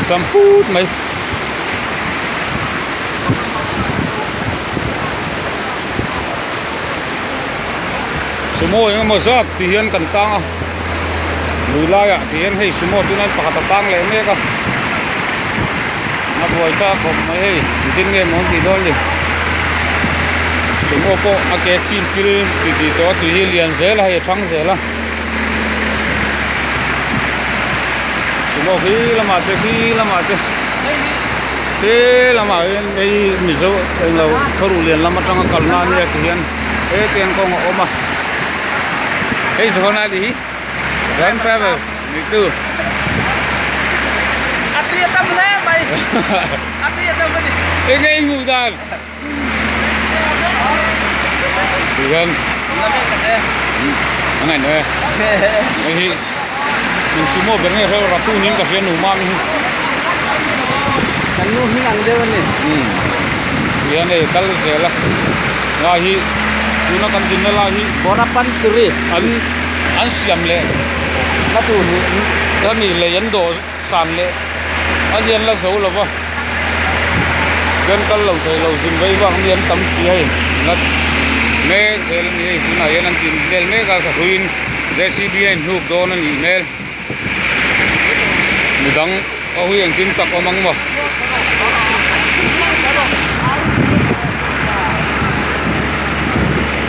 samput mai sumo yung mazat tiyan kantang lulaya tiyan hey sumo tunan pakatatang le me ka nabuhay ta ko mai hey din nge mon ti dol sumo po ake chin kil ti to tu hilian zel hay thang zel la sumo khi lama te lama ei mizo eng lo khoru lian lama tang kalna ni tiyan e tiyan ko oma hey sona di ran travel itu Atria tam le bay. Atria tam ni. ini mudan bukan angan deh ini semua benar kalau ratu ni kasihan umam ni Kan nu hilang dia ni. dia ni kalau jelah lahi gunakan jinna lahi Borapan suri. an siam le Satu ni. kami le yan do san le an yan la zo lo ba gan kal lo thai lo sin vai wang yan tam si hai ngat me sel ni na yan an tin del me ka ruin JCB en huk do na ni mel midang a hui ang tin tak amang ma